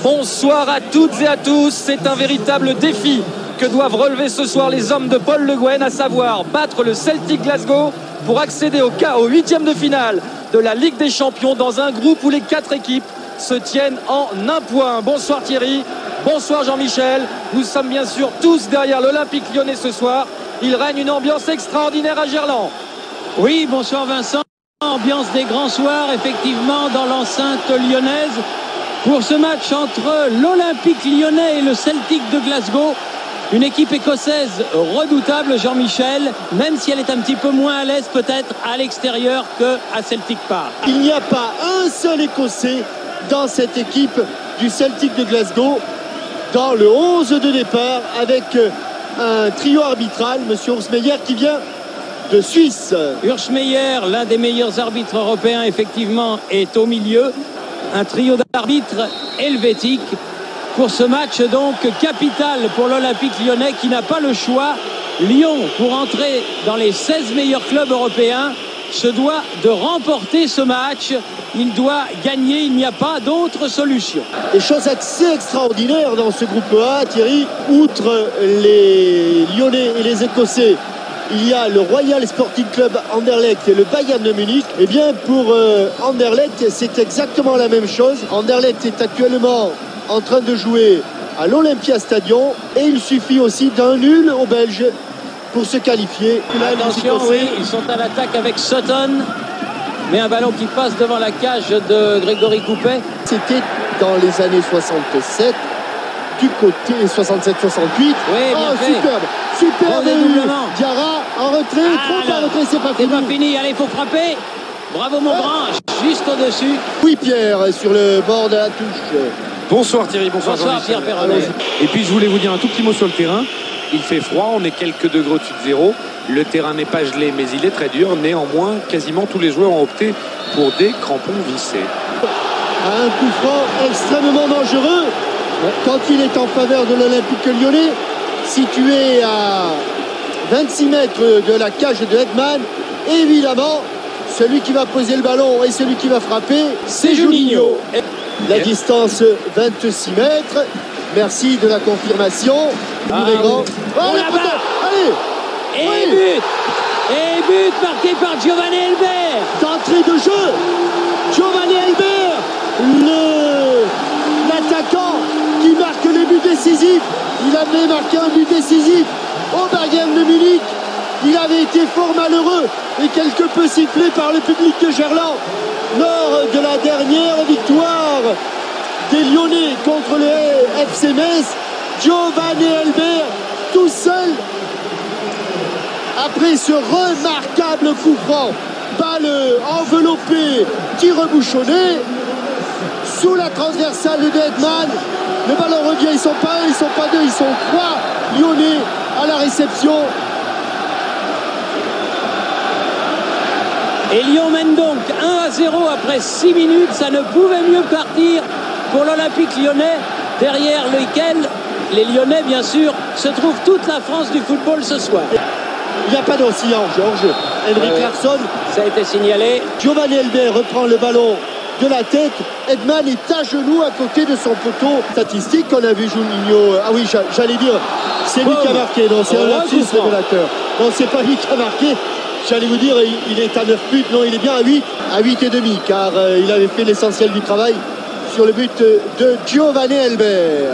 Bonsoir à toutes et à tous. C'est un véritable défi que doivent relever ce soir les hommes de Paul Le Guen, à savoir battre le Celtic Glasgow pour accéder au huitième de finale de la Ligue des Champions dans un groupe où les 4 équipes se tiennent en un point. Bonsoir Thierry, bonsoir Jean-Michel. Nous sommes bien sûr tous derrière l'Olympique Lyonnais ce soir. Il règne une ambiance extraordinaire à Gerland. Oui, bonsoir Vincent. Ambiance des grands soirs, effectivement, dans l'enceinte lyonnaise pour ce match entre l'Olympique Lyonnais et le Celtic de Glasgow. Une équipe écossaise redoutable, Jean-Michel, même si elle est un petit peu moins à l'aise peut-être à l'extérieur qu'à Celtic Park. Il n'y a pas un seul Écossais dans cette équipe du Celtic de Glasgow, dans le 11 de départ, avec un trio arbitral, M. Ursmeyer, qui vient de Suisse. Ursmeyer, l'un des meilleurs arbitres européens, effectivement, est au milieu. Un trio d'arbitres helvétiques pour ce match donc capital pour l'Olympique Lyonnais qui n'a pas le choix. Lyon, pour entrer dans les 16 meilleurs clubs européens, se doit de remporter ce match. Il doit gagner, il n'y a pas d'autre solution. Et chose assez extraordinaire dans ce groupe A, Thierry, outre les Lyonnais et les Écossais, il y a le Royal Sporting Club Anderlecht et le Bayern de Munich. Et bien pour Anderlecht, c'est exactement la même chose. Anderlecht est actuellement en train de jouer à l'Olympia Stadium et il suffit aussi d'un nul aux Belges pour se qualifier. Attention, oui, ils sont à l'attaque avec Sutton, mais un ballon qui passe devant la cage de Grégory Coupet. C'était dans les années 67, du côté 67-68. Oui, bien fait. Superbe dédoublement. Diarra en retrait, trop en retrait, c'est pas fini. C'est pas fini, allez, il faut frapper. Bravo Montbrun, juste au-dessus. Oui, Pierre, sur le bord de la touche. Bonsoir Thierry, bonsoir Pierre Perronnet. Et puis je voulais vous dire un tout petit mot sur le terrain. Il fait froid, on est quelques degrés au-dessus de zéro. Le terrain n'est pas gelé, mais il est très dur. Néanmoins, quasiment tous les joueurs ont opté pour des crampons vissés. Un coup franc extrêmement dangereux quand il est en faveur de l'Olympique Lyonnais, situé à 26 mètres de la cage de Edman. Évidemment, celui qui va poser le ballon et celui qui va frapper, c'est Juninho. La distance 26 mètres. Merci de la confirmation. Oui. Allez. Et but. Et but marqué par Giovanni Elber. D'entrée de jeu, Giovanni Elber, l'attaquant qui marque les buts décisifs. Il avait marqué un but décisif au Bayern de Munich. Il avait été fort malheureux et quelque peu sifflé par le public de Gerland lors de la dernière victoire des Lyonnais contre le FC Metz. Giovanni Elber, tout seul, après ce remarquable coup franc, balle enveloppée, tir rebouchonné, sous la transversale de Edman. Le ballon revient, ils sont pas 1, ils sont pas 2, ils sont 3 Lyonnais à la réception. Et Lyon mène donc 1-0 après 6 minutes. Ça ne pouvait mieux partir pour l'Olympique Lyonnais, derrière lequel les Lyonnais, bien sûr, se trouve toute la France du football ce soir. Il n'y a pas d'oscillant, Georges. Henrik Larsson. Ça a été signalé. Giovanni Elber reprend le ballon de la tête. Edman est à genoux à côté de son poteau. Statistique qu'on a vu Juninho. Ah oui, j'allais dire, c'est lui qui a marqué. Non, c'est un lapsus révélateur. Non, c'est pas lui qui a marqué. J'allais vous dire, il est à 9 buts. Non, il est bien à 8. À 8 et demi, car il avait fait l'essentiel du travail sur le but de Giovanni Elber.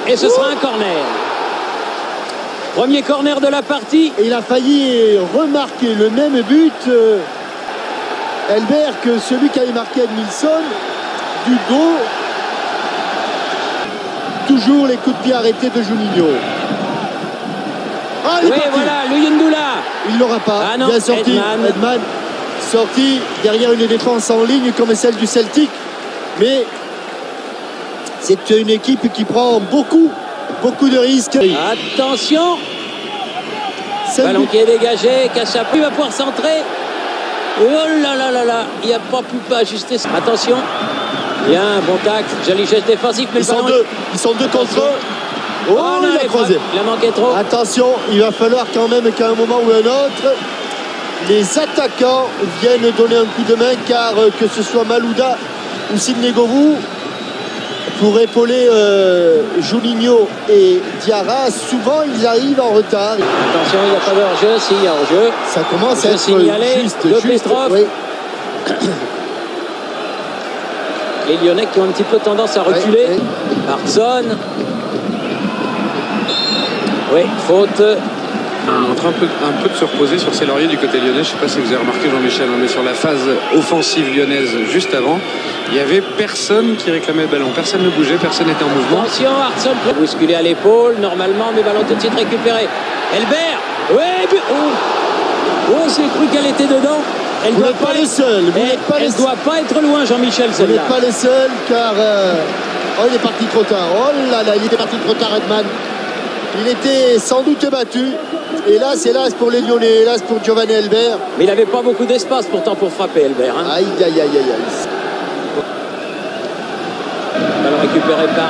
Et ce sera un corner. Premier corner de la partie. Et il a failli remarquer le même but, Elber, que celui qui avait marqué Edmilson, du dos. Toujours les coups de pied arrêtés de Juninho. Ah, oui, voilà, Luyendula. Il l'aura pas. Ah non, bien sorti. Edman sorti derrière une défense en ligne comme celle du Celtic. Mais c'est une équipe qui prend beaucoup de risques. Attention. Ballon qui est dégagé. Cachapu va pouvoir centrer. Oh là là là là. Il n'a pas pu ajuster. Attention. Bien, bon tacle. Joli geste défensif. Mais ils sont deux contre eux. Oh, non, il a croisé. Il a manqué trop. Attention, il va falloir quand même qu'à un moment ou un autre, les attaquants viennent donner un coup de main, car que ce soit Malouda ou Sidney Govou pour épauler Juninho et Diarra. Souvent, ils arrivent en retard. Attention, il n'y a pas de hors-jeu. Si, il y a hors-jeu. Ça commence à être signalé juste. de Petrov. Oui. Les Lyonnais qui ont un petit peu tendance à reculer. Oui. Hartson. Oui, faute. En train un peu de se reposer sur ses lauriers du côté lyonnais. Je ne sais pas si vous avez remarqué, Jean-Michel, mais sur la phase offensive lyonnaise juste avant, il n'y avait personne qui réclamait le ballon. Personne ne bougeait, personne n'était en mouvement. Attention, Hartson bousculé à l'épaule, normalement, mais ballon tout de suite récupéré. Elbert. Ouais, oh, j'ai cru qu'elle était dedans. Elle Vous doit n'êtes pas les seuls. Elle ne doit pas être loin, Jean-Michel, Vous celle-là. n'êtes pas les seuls, car oh, il est parti trop tard. Oh là là, il était parti trop tard, Edman. Il était sans doute battu. Et là, c'est l'as pour les Lyonnais, hélas pour Giovanni Elbert. Mais il n'avait pas beaucoup d'espace pourtant pour frapper, Elbert. Hein. Aïe, aïe, aïe, aïe, aïe. Ballon récupéré par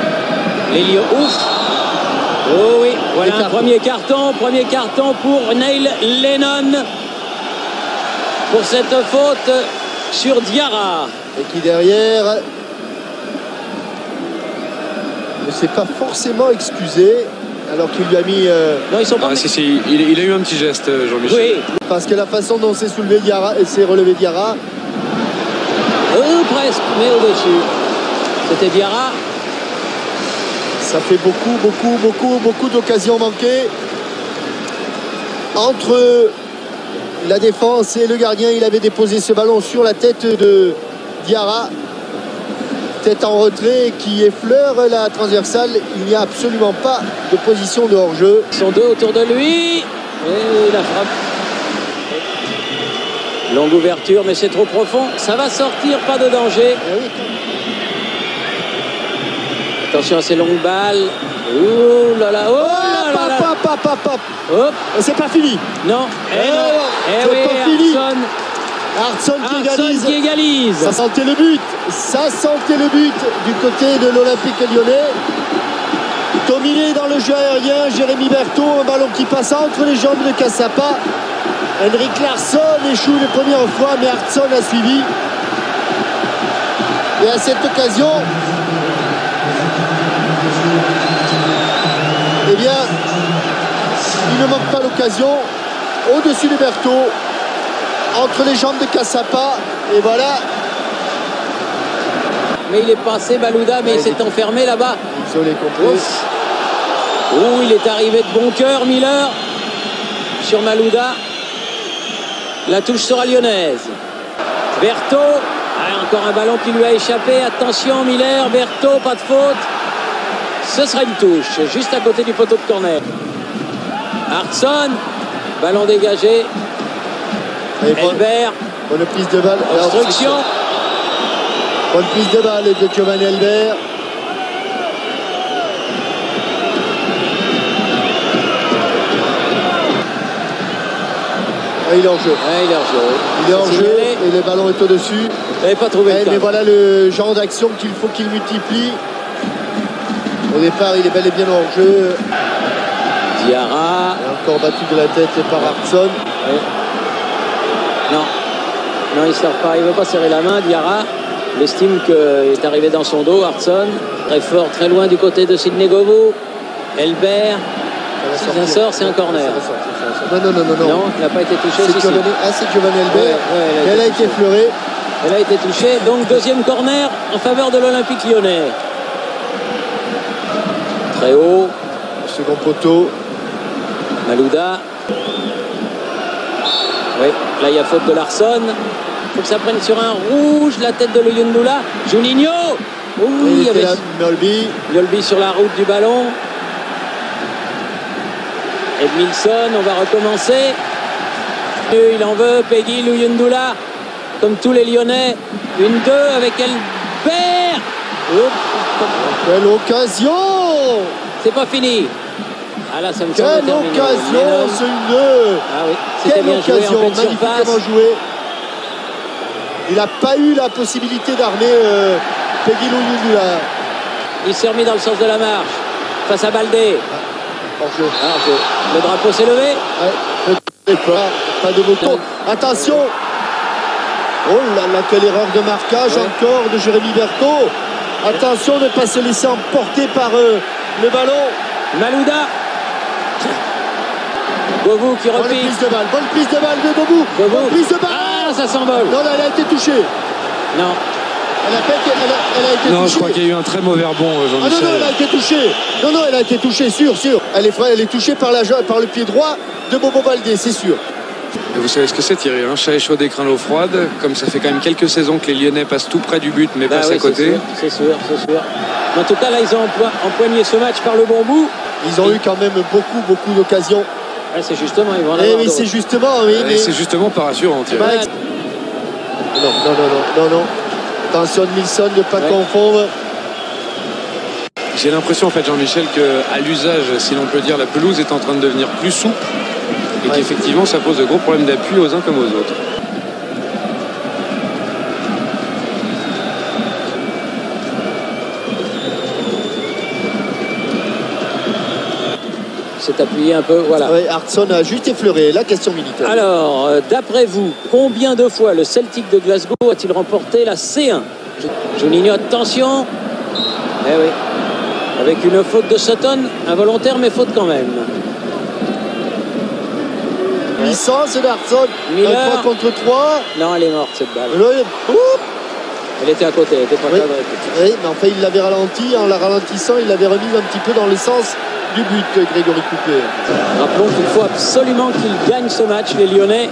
les Lyons. Ouf. Oh oui, voilà un premier carton pour Neil Lennon pour cette faute sur Diarra. Et qui derrière ne s'est pas forcément excusé. Alors qu'il lui a mis... Non, ils sont pas... Si, il a eu un petit geste, Jean-Michel. Oui. Parce que la façon dont s'est soulevé Diarra et s'est relevé Diarra... presque, mais au-dessus. C'était Diarra. Ça fait beaucoup d'occasions manquées. Entre la défense et le gardien, il avait déposé ce ballon sur la tête de Diarra. Tête en retrait qui effleure la transversale. Il n'y a absolument pas de position de hors-jeu. Ils sont deux autour de lui. Et la frappe. Longue ouverture, mais c'est trop profond. Ça va sortir, pas de danger. Oui. Attention à ces longues balles. Oh là là, oh là là là. Hop. C'est pas fini. Non, c'est oui, pas fini. Hartson qui égalise. Ça sentait le but du côté de l'Olympique Lyonnais. Dominé dans le jeu aérien, Jérémy Berthaud, un ballon qui passe entre les jambes de Cassapa. Henrik Larsson échoue les premières fois, mais Hartson a suivi. Et à cette occasion, eh bien, il ne manque pas l'occasion. Au-dessus de Berthaud, entre les jambes de Cassapa, et voilà. Mais il est passé, Malouda, mais il s'est enfermé là-bas. Isolé complet. Oh, il est arrivé de bon cœur, Miller, sur Malouda. La touche sera lyonnaise. Berthaud, encore un ballon qui lui a échappé. Attention, Miller, Berthaud, pas de faute. Ce sera une touche, juste à côté du poteau de corner. Hartson, ballon dégagé. Elbert. Bonne prise de balle. Obstruction. Bonne prise de balle de Giovanni Elbert. Et il est en jeu. Il est en jeu et le ballon est au-dessus. Il n'avait pas trouvé le mais voilà le genre d'action qu'il faut qu'il multiplie. Au départ, il est bel et bien en jeu. Diarra. Encore battu de la tête par Hartson. Oui. Non, il ne sort pas. Il ne veut pas serrer la main, Diarra. Il estime qu'il est arrivé dans son dos, Hartson. Très fort, très loin du côté de Sidney Govou. Elbert. Si ça sort, c'est un corner. Non. Non, il n'a pas été touché. C'est Giovanni Elbert. Ouais, elle a été effleurée. Elle a été touchée. Donc, deuxième corner en faveur de l'Olympique Lyonnais. Très haut. Second poteau. Malouda. Oui, là il y a faute de Larsson. Il faut que ça prenne sur un rouge. La tête de Luyendula. Juninho. Il y avait Mjolby sur la route du ballon. Edmilson, on va recommencer. Il en veut, Peggy Luyendula. Comme tous les Lyonnais. 1-2 avec Elbert. Quelle occasion! C'est pas fini. Ah là, ça me semble quelle terminé. Occasion, ce 1-2. Ah oui, c'était bien joué en pleine surface. Joué. Il n'a pas eu la possibilité d'armer Peggy Luyendula. Il s'est remis dans le sens de la marche. Face à Baldé. Hors-jeu. Le drapeau s'est levé. Ouais, pas de bouton. Attention. Oh là là, quelle erreur de marquage encore de Jérémy Berthaud. Attention de ne pas se laisser emporter par le ballon. Malouda. Govou qui repique. Bonne prise de balle de Govou. Bonne prise de balle. Ah, ça s'envole. Non, là, elle a été touchée. Non. Elle a été non, touchée. je crois qu'il y a eu un très mauvais rebond, Jean-Michel. Ah non, elle a été touchée. Non, elle a été touchée, sûr. Elle est touchée par le pied droit de Bobo Baldé, c'est sûr. Et vous savez ce que c'est, Thierry, hein, chat échaudé, craint l'eau froide. Comme ça fait quand même quelques saisons que les Lyonnais passent tout près du but, mais passent à côté. C'est sûr. En tout cas, là, ils ont empoigné ce match par le bon bout. Ils ont eu quand même beaucoup d'occasions. Ouais, c'est justement, ils vont en avoir mais c'est justement, mais... c'est justement pas rassurant, Thierry. Non. Attention, Nilsson, ne pas confondre. J'ai l'impression, en fait, Jean-Michel, qu'à l'usage, si l'on peut dire, la pelouse est en train de devenir plus souple et qu'effectivement, ça pose de gros problèmes d'appui aux uns comme aux autres. C'est appuyé un peu, voilà. Oui, Hartson a juste effleuré la question militaire. Alors, d'après vous, combien de fois le Celtic de Glasgow a-t-il remporté la C1? Juninho, attention. Eh oui. Avec une faute de Sutton, involontaire, mais faute quand même. Puissance d'Hartson. Miller. 3 contre 3. Non, elle est morte cette balle. Oups. Elle était à côté, elle était pas cadrée. Oui, mais enfin, il l'avait ralenti. En la ralentissant, il l'avait remise un petit peu dans le sens du but, Grégory Coupé. Rappelons qu'il faut absolument qu'ils gagnent ce match, les Lyonnais.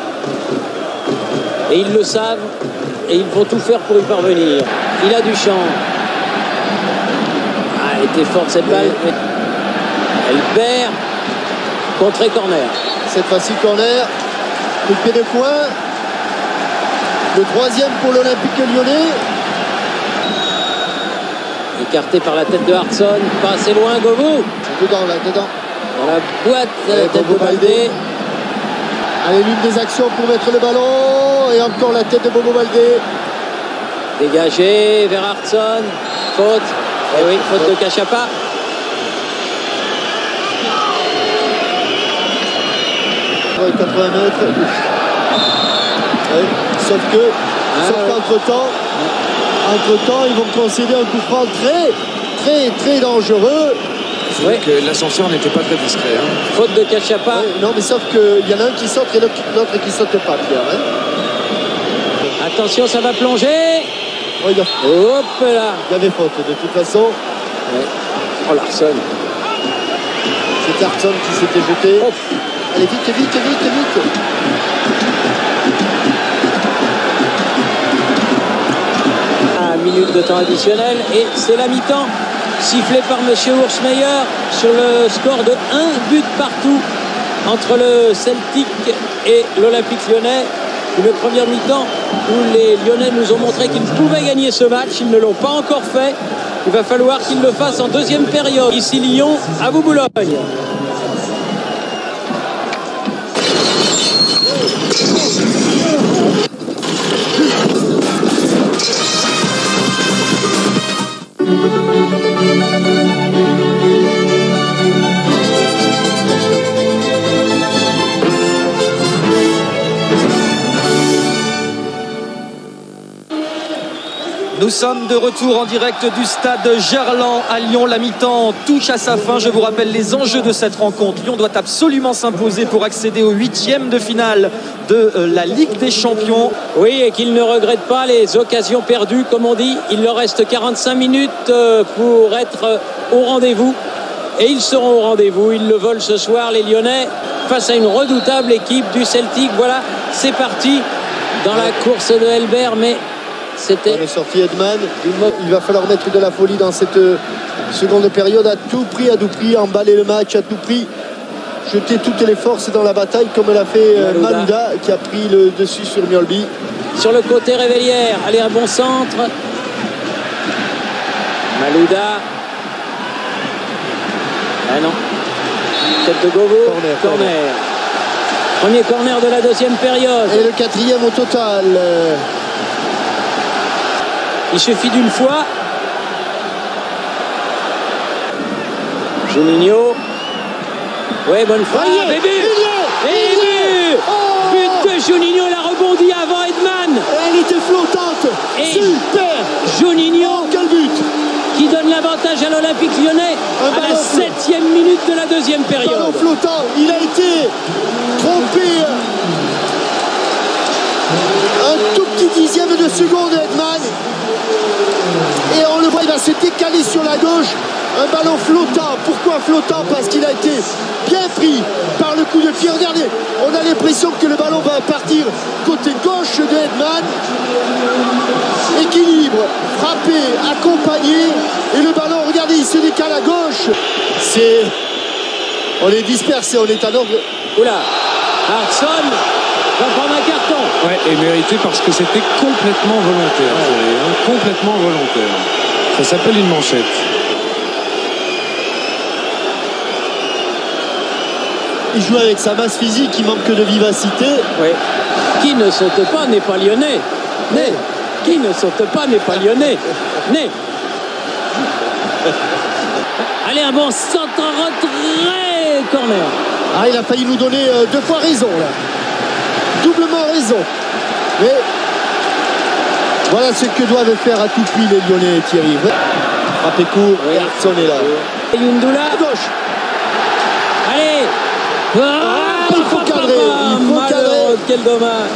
Et ils le savent. Et ils vont tout faire pour y parvenir. Il a du champ. Ah, elle était forte cette balle. Elle perd. Contré corner. Cette fois-ci, corner. Coup de pied de coin. Le 3e pour l'Olympique Lyonnais. Écarté par la tête de Hartson. Pas assez loin, Govou. Dedans. Dans la boîte de la tête de Baldé. Allez, l'une des actions pour mettre le ballon. Et encore la tête de Bobo Baldé. Dégagé vers Hartson. Faute. Eh oui, faute de Cachapa. Ouais, 80 mètres. Ouais, sauf qu'entre-temps, ils vont concéder un coup franc très dangereux. Oui. Que l'ascenseur n'était pas très discret. Hein. Faute de Cachapa. Ouais, non, mais sauf qu'il y en a un qui saute et l'autre qui saute pas, Pierre. Hein. Attention, ça va plonger. Ouais, Hop là. Il y avait faute de toute façon. Ouais. Oh, Larson. C'est Hartson qui s'était jeté. Oh. Allez, vite. 1 minute de temps additionnel et c'est la mi-temps sifflé par monsieur Oursmeyer sur le score de 1 but partout entre le Celtic et l'Olympique Lyonnais. Une première mi-temps où les Lyonnais nous ont montré qu'ils pouvaient gagner ce match. Ils ne l'ont pas encore fait. Il va falloir qu'ils le fassent en deuxième période. Ici Lyon, à vous Boulogne. Nous sommes de retour en direct du stade Gerland à Lyon. La mi-temps touche à sa fin. Je vous rappelle les enjeux de cette rencontre. Lyon doit absolument s'imposer pour accéder au 8e de finale de la Ligue des Champions. Oui, et qu'ils ne regrettent pas les occasions perdues, comme on dit. Il leur reste 45 minutes pour être au rendez-vous. Et ils seront au rendez-vous. Ils le veulent ce soir, les Lyonnais, face à une redoutable équipe du Celtic. Voilà, c'est parti dans la course de Elbert, mais c'était... Le sorti Edman. Il va falloir mettre de la folie dans cette seconde période à tout prix, emballer le match à tout prix. Jeter toutes les forces dans la bataille comme l'a fait Malouda qui a pris le dessus sur Mjolby. Sur le côté Révélière, allez, un bon centre. Malouda. Ah non. Tête de Govou. Corner. Premier corner de la deuxième période. Et le 4e au total. Il suffit d'une fois. Juninho. Ouais, bonne frappe. Et but. But de Juninho. Il a rebondi avant Edman. Elle était flottante. Et Super. Juninho Oh, quel but. qui donne l'avantage à l'Olympique Lyonnais à la 7e minute de la deuxième Ballon période. flottant. Il a été trompé. Un tout petit dixième de seconde, Edman. Et on le voit, il va se décaler sur la gauche. Un ballon flottant. Pourquoi flottant? Parce qu'il a été bien pris par le coup de pied. Regardez, on a l'impression que le ballon va partir côté gauche de Edman. Équilibre, frappé, accompagné. Et le ballon, regardez, il se décale à gauche. On est dispersé, on est à l'ordre. Oula, Hartson va prendre un carton. Ouais, et mérité parce que c'était complètement volontaire, Thierry, hein, complètement volontaire. Ça s'appelle une manchette. Il joue avec sa masse physique, il manque de vivacité. Oui. Qui ne saute pas n'est pas lyonnais. Né. Qui ne saute pas n'est pas lyonnais. Né. Allez, un bon centre en retrait. Corner. Ah, il a failli nous donner 2 fois raison, là. Doublement raison. Mais voilà ce que doivent faire à tout prix les Lyonnais, Thierry. Frappé court, Oui. et Hartson est là. Et Yundoula. À gauche. Allez. il faut cadrer, il faut cadrer. Malheureux, quel dommage.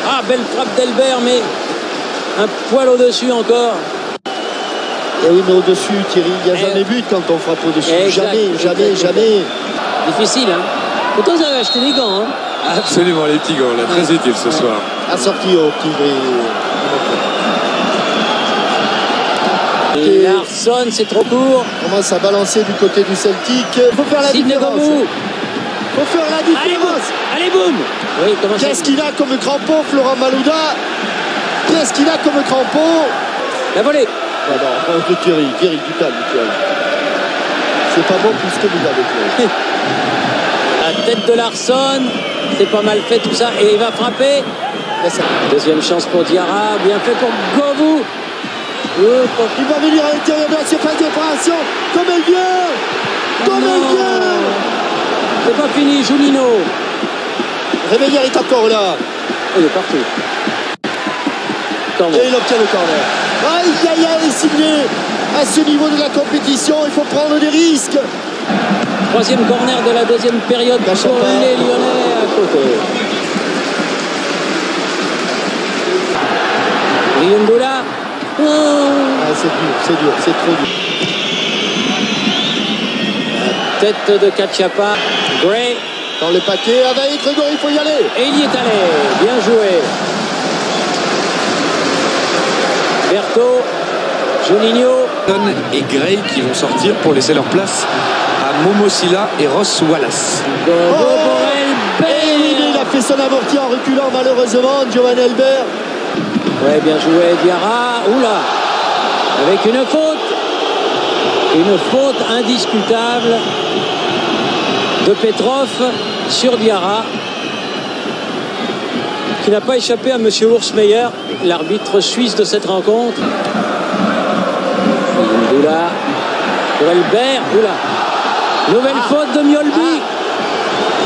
Ah, belle frappe d'Elbert, mais un poil au-dessus encore. Et oui, mais au-dessus, Thierry, il n'y a jamais but quand on frappe au-dessus. Exact, Jamais. Difficile, hein. Pourtant, vous avez acheté des gants, hein. Absolument, les petits gants, là, très utile ce soir. Assorti au petit gris. Et Larsson, c'est trop court. Commence à balancer du côté du Celtic. Il faut faire la Sidney différence. Govou. Il faut faire la Allez, boum. différence. Allez, boum. Oui, comment ça? Qu'est-ce qu'il a comme crampon, Florent Malouda? Qu'est-ce qu'il a comme crampon? La volée. Non, Thierry, du calme, Thierry. C'est pas bon plus que vous avez, Thierry. La tête de Larsson. C'est pas mal fait tout ça. Et il va frapper. Deuxième chance pour Diarra. Bien fait pour Govou. Il va venir à l'intérieur de la surface d'opération. Comme elle vient. Comme elle vient. C'est pas fini, Juninho. Réveillère est encore là. Il est partout. Et il obtient le corner. Aïe, Sidney. À ce niveau de la compétition, il faut prendre des risques. Troisième corner de la deuxième période pour les Lyonnais à côté. Yundoula. Oh. Ah, c'est dur, c'est trop dur. Tête de Kachapa. Gray. Dans le paquet, avec Grégory, il faut y aller. Et il y est allé. Bien joué. Berto. Juninho. Et Gray qui vont sortir pour laisser leur place à Momo Sylla et Ross Wallace. Et il a fait son amorti en reculant malheureusement, Giovanni Elbert. Ouais, bien joué Diarra. Oula. Avec une faute. Une faute indiscutable de Petrov sur Diarra, qui n'a pas échappé à M. Oursmeyer, l'arbitre suisse de cette rencontre. Oula. Pour Elbert. Oula. Nouvelle faute de Mjolby.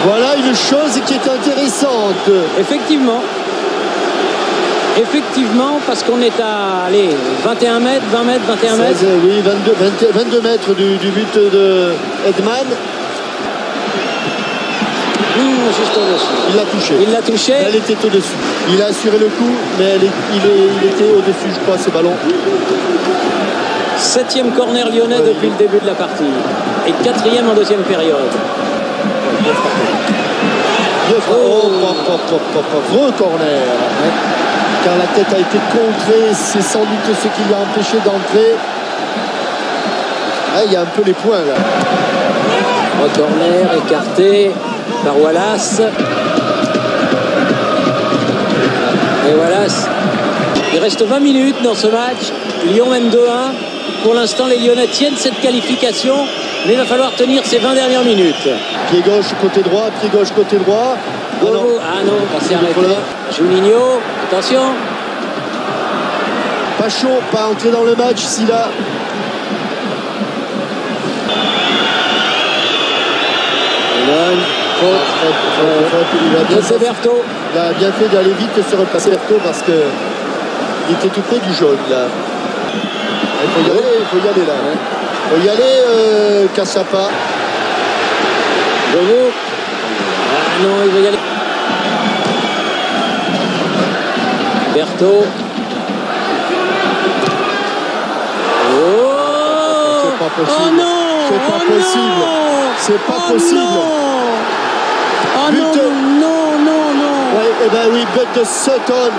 Voilà une chose qui est intéressante. Effectivement. Effectivement, parce qu'on est à 21 mètres, 20 mètres, 21 mètres. 16, oui, 22 mètres du but de Edman. Juste au-dessus. Il l'a touché. Il l'a touché. Elle était au-dessus. Il a assuré le coup, mais il était au-dessus, je crois, ce ballon. 7e corner lyonnais depuis le début de la partie. Et 4e en deuxième période. Bien frappé. Gros corner. Car la tête a été contrée, c'est sans doute ce qui lui a empêché d'entrer. Il y a un peu les points là. Corner écarté par Wallace. Et Wallace. Il reste 20 minutes dans ce match. Lyon mène 2-1. Pour l'instant, les Lyonnais tiennent cette qualification, mais il va falloir tenir ces 20 dernières minutes. Pied gauche, côté droit, pied gauche, côté droit. Ah non, on s'est arrêté. Juninho, attention. Pas chaud, pas entré dans le match, Sylla. C'est Berthaud. Il a bien fait d'aller vite et se repasser Berthaud parce que il était tout près du jaune là. Il faut y aller là. Il faut y aller, Cassapa. Bravo. Ah non, il va y aller. Berthaud. Oh, c'est pas possible. Oh non. C'est pas possible. C'est pas possible. Oh but non, non. Ouais, et ben oui, but de Sutton.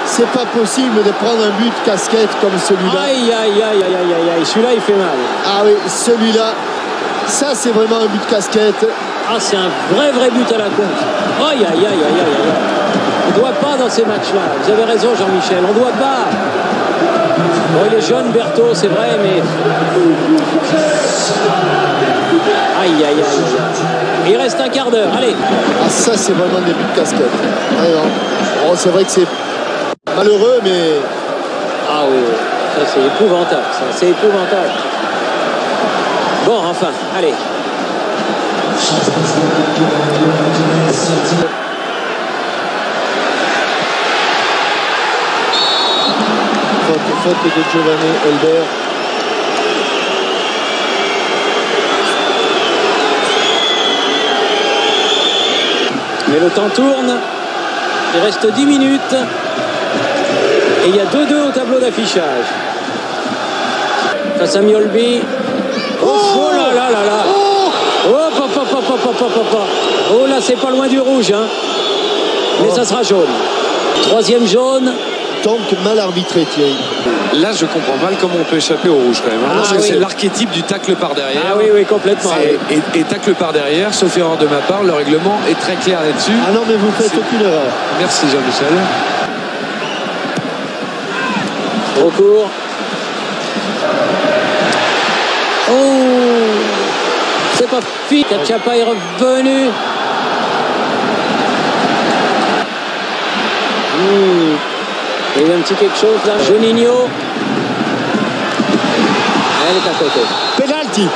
C'est pas possible de prendre un but casquette comme celui-là. Aïe. Celui-là, il fait mal. Ah oui, celui-là, ça c'est vraiment un but casquette. Ah, c'est un vrai but à la compte. Aïe. On ne doit pas dans ces matchs-là. Vous avez raison, Jean-Michel. On ne doit pas. Bon, il est jeune, Berthaud, c'est vrai, mais... Aïe. Il reste un quart d'heure. Allez. Ah, ça c'est vraiment des buts casquettes. Oh, c'est vrai que c'est malheureux, mais... Ah oui. Ça, c'est épouvantable. C'est épouvantable. Bon, enfin, allez. Faute de Giovanni Elber. Mais le temps tourne. Il reste 10 minutes. Et il y a 2-2 au tableau d'affichage. Face à Mjolby. Oh là. Oh, papa. Oh là, c'est pas loin du rouge. Hein. Mais ça sera jaune. Troisième jaune. Donc mal arbitré, Thierry. Là, je comprends mal comment on peut échapper au rouge quand même. Parce que c'est l'archétype du tacle par derrière. Ah oui, complètement. Et tacle par derrière, sauf erreur de ma part, le règlement est très clair là-dessus. Ah non, mais vous faites aucune erreur. Merci Jean-Michel. Trop court. Oh, c'est pas fini. Cachapa est revenu. Il y a eu un petit quelque chose là. Juninho. Elle est à côté. Penalty.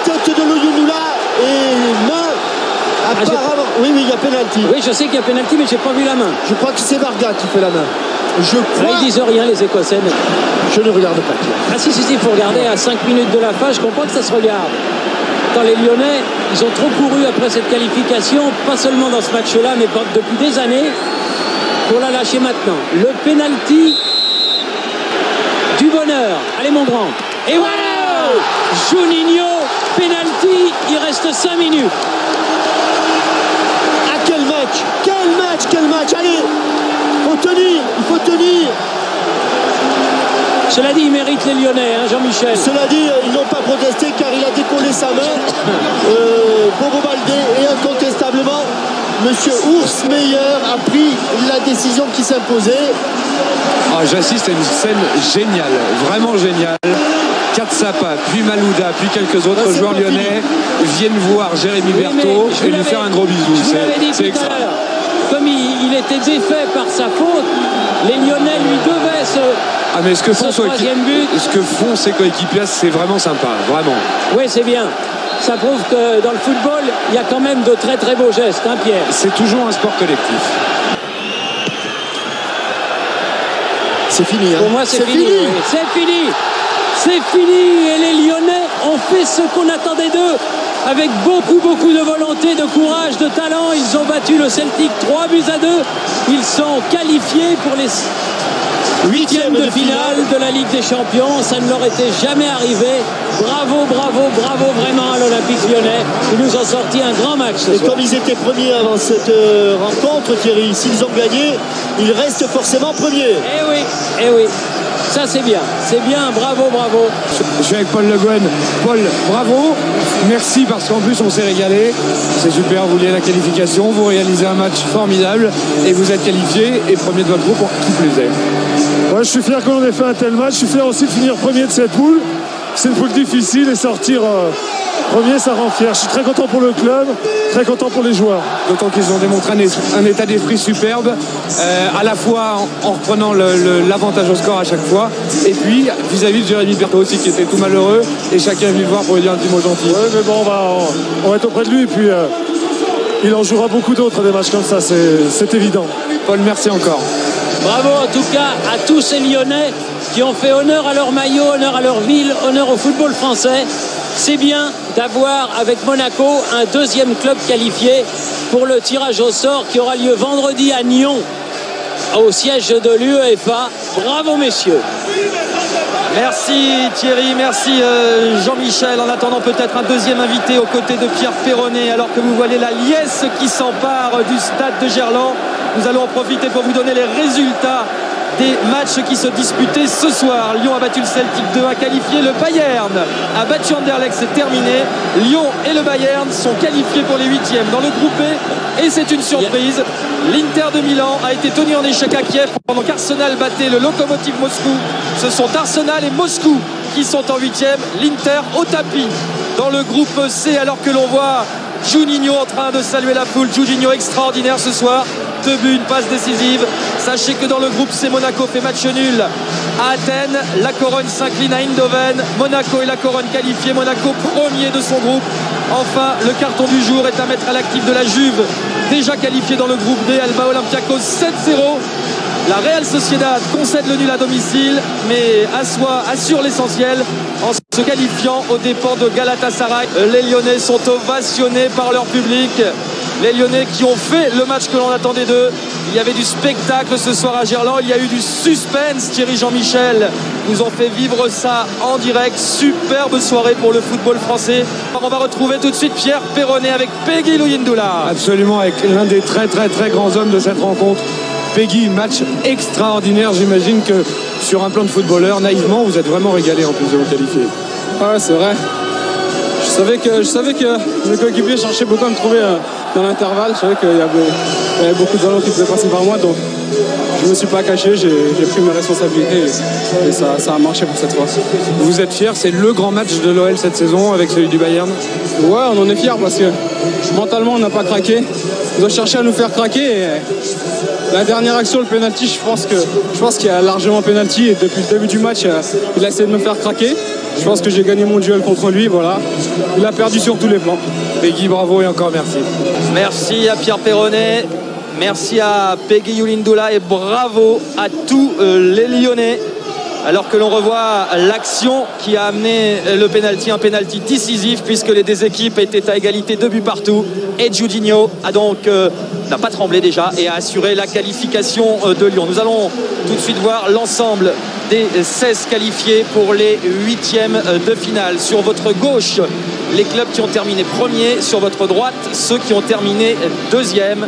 Tête de Loyounula et main. Apparemment. Oui, il y a penalty. Oui, je sais qu'il y a penalty, mais j'ai pas vu la main. Je crois que c'est Varga qui fait la main. Ils disent rien, les Écossais. Je ne regarde pas. Ah si, il faut regarder à 5 minutes de la fin. Je comprends que ça se regarde. Dans les Lyonnais, ils ont trop couru après cette qualification, pas seulement dans ce match-là, mais depuis des années, pour la lâcher maintenant. Le penalty du bonheur. Allez mon grand. Et voilà, Juninho, penalty, il reste 5 minutes. Ah, quel match. Allez, il faut tenir. Cela dit, il mérite les Lyonnais, hein, Jean-Michel. Cela dit, ils n'ont pas protesté car il a décollé sa main. Bobo Baldé, et incontestablement, Monsieur Urs Meier a pris la décision qui s'imposait. Ah, j'assiste à une scène géniale, vraiment géniale. Katsapa, puis Malouda, puis quelques autres joueurs lyonnais viennent voir Jérémy Berthaud et lui faire un gros bisou. C'est extra. Comme il était défait par sa faute, les Lyonnais lui devaient mais ce que font ses coéquipiers, c'est vraiment sympa, vraiment. Oui, c'est bien. Ça prouve que dans le football, il y a quand même de très très beaux gestes, hein, Pierre. C'est toujours un sport collectif. C'est fini. Pour moi, c'est fini. Oui. C'est fini. Et les Lyonnais ont fait ce qu'on attendait d'eux. Avec beaucoup de volonté, de courage, de talent. Ils ont battu le Celtic 3-2. Ils sont qualifiés pour les 8e de finale de la Ligue des Champions. Ça ne leur était jamais arrivé. Bravo vraiment à l'Olympique Lyonnais. Ils nous ont sorti un grand match ce soir. Comme ils étaient premiers avant cette rencontre, Thierry, s'ils ont gagné, ils restent forcément premiers. Eh oui. Ça c'est bien, bravo. Je suis avec Paul Le Guen. Paul, bravo, merci parce qu'en plus on s'est régalé. C'est super, vous voulez la qualification, vous réalisez un match formidable et vous êtes qualifié et premier de votre groupe, qui plus est. Ouais, je suis fier qu'on ait fait un tel match, je suis fier aussi de finir premier de cette poule. C'est une poule difficile et sortir premier, ça rend fier. Je suis très content pour le club, très content pour les joueurs. D'autant qu'ils ont démontré un état d'esprit superbe, à la fois en reprenant l'avantage au score à chaque fois, et puis vis-à-vis de Jérémy Berthaud aussi, qui était tout malheureux, et chacun est venu le voir pour lui dire un petit mot gentil. Oui, mais bon, on va être auprès de lui, et puis il en jouera beaucoup d'autres, des matchs comme ça, c'est évident. Paul, merci encore. Bravo en tout cas à tous ces Lyonnais qui ont fait honneur à leur maillot, honneur à leur ville, honneur au football français. C'est bien d'avoir avec Monaco un deuxième club qualifié pour le tirage au sort qui aura lieu vendredi à Nyon, au siège de l'UEFA. Bravo messieurs. Merci Thierry, merci Jean-Michel. En attendant peut-être un deuxième invité aux côtés de Pierre Perronnet, alors que vous voyez la liesse qui s'empare du stade de Gerland. Nous allons en profiter pour vous donner les résultats des matchs qui se disputaient ce soir. Lyon a battu le Celtic 2-1 qualifié. Le Bayern a battu Anderlecht, c'est terminé. Lyon et le Bayern sont qualifiés pour les huitièmes dans le groupe B. Et c'est une surprise. L'Inter de Milan a été tenu en échec à Kiev pendant qu'Arsenal battait le Lokomotiv Moscou. Ce sont Arsenal et Moscou qui sont en huitième. L'Inter au tapis dans le groupe C, alors que l'on voit Juninho en train de saluer la foule. Juninho extraordinaire ce soir. 2 buts, une passe décisive. Sachez que dans le groupe C, Monaco fait match nul à Athènes. La Corogne s'incline à Eindhoven. Monaco et la Corogne qualifiés. Monaco premier de son groupe. Enfin, le carton du jour est à mettre à l'actif de la Juve, déjà qualifiée dans le groupe D. Alba Olympiakos 7-0. La Real Sociedad concède le nul à domicile, mais assure l'essentiel en se qualifiant aux dépens de Galatasaray. Les Lyonnais sont ovationnés par leur public. Les Lyonnais qui ont fait le match que l'on attendait d'eux. Il y avait du spectacle ce soir à Gerland. Il y a eu du suspense. Thierry Jean-Michel nous ont fait vivre ça en direct. Superbe soirée pour le football français. On va retrouver tout de suite Pierre Perronnet avec Peggy Luyindula. Absolument, avec l'un des très très très grands hommes de cette rencontre. Peggy, match extraordinaire. J'imagine que sur un plan de footballeur, naïvement, vous êtes vraiment régalé en plus de vous qualifier. Ouais, c'est vrai. Je savais que mes coéquipiers cherchaient beaucoup à me trouver dans l'intervalle. Je savais qu'il y avait beaucoup de ballons qui devaient passer par moi. Donc je ne me suis pas caché, j'ai pris mes responsabilités et ça a marché pour cette fois. Vous êtes fiers, c'est le grand match de l'OL cette saison avec celui du Bayern? Ouais, on en est fiers parce que mentalement on n'a pas craqué. On doit chercher à nous faire craquer. Et la dernière action, le penalty, je pense qu'il y a largement penalty et depuis le début du match, il a essayé de me faire craquer. Je pense que j'ai gagné mon duel contre lui, voilà. Il a perdu sur tous les plans. Peggy, bravo et encore merci. Merci à Pierre Perronnet, merci à Peggy Luyindula et bravo à tous les Lyonnais. Alors que l'on revoit l'action qui a amené le penalty, un penalty décisif puisque les deux équipes étaient à égalité, 2 buts partout. Et Juninho n'a pas tremblé déjà et a assuré la qualification de Lyon. Nous allons tout de suite voir l'ensemble des 16 qualifiés pour les huitièmes de finale. Sur votre gauche, les clubs qui ont terminé premier. Sur votre droite, ceux qui ont terminé deuxième.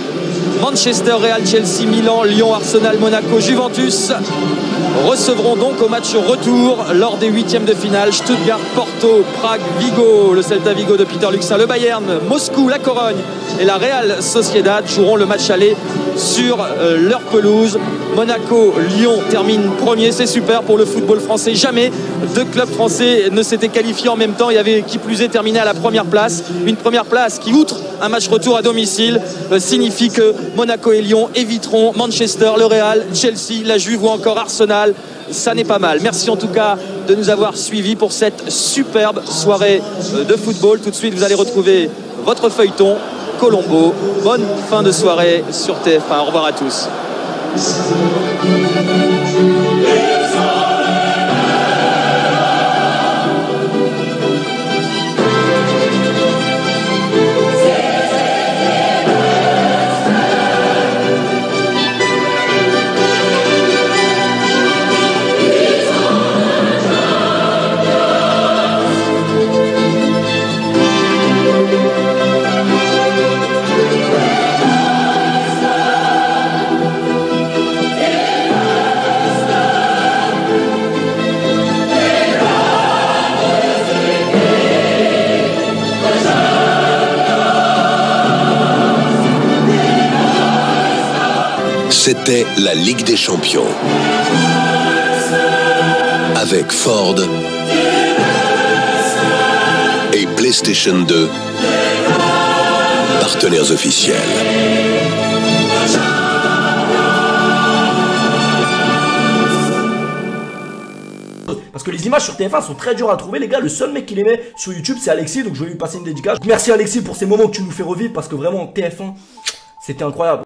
Manchester, Real, Chelsea, Milan, Lyon, Arsenal, Monaco, Juventus recevront donc au match retour lors des huitièmes de finale Stuttgart, Porto, Prague, Vigo, le Celta Vigo de Peter Luxa, le Bayern, Moscou, la Corogne et la Real Sociedad joueront le match aller sur leur pelouse. Monaco, Lyon termine premier, c'est super pour le football français. Jamais 2 clubs français ne s'étaient qualifiés en même temps. Il y avait qui plus est terminé à la première place. Une première place qui, outre un match retour à domicile, signifie que Monaco et Lyon éviteront Manchester, le Real, Chelsea, la Juve ou encore Arsenal. Ça n'est pas mal. Merci en tout cas de nous avoir suivis pour cette superbe soirée de football. Tout de suite, vous allez retrouver votre feuilleton Colombo. Bonne fin de soirée sur TF1. Au revoir à tous. C'était la Ligue des Champions. Avec Ford, et PlayStation 2, partenaires officiels. Parce que les images sur TF1 sont très dures à trouver les gars. Le seul mec qui les met sur YouTube c'est Alexis. Donc je vais lui passer une dédicace. Merci Alexis pour ces moments que tu nous fais revivre. Parce que vraiment TF1 c'était incroyable.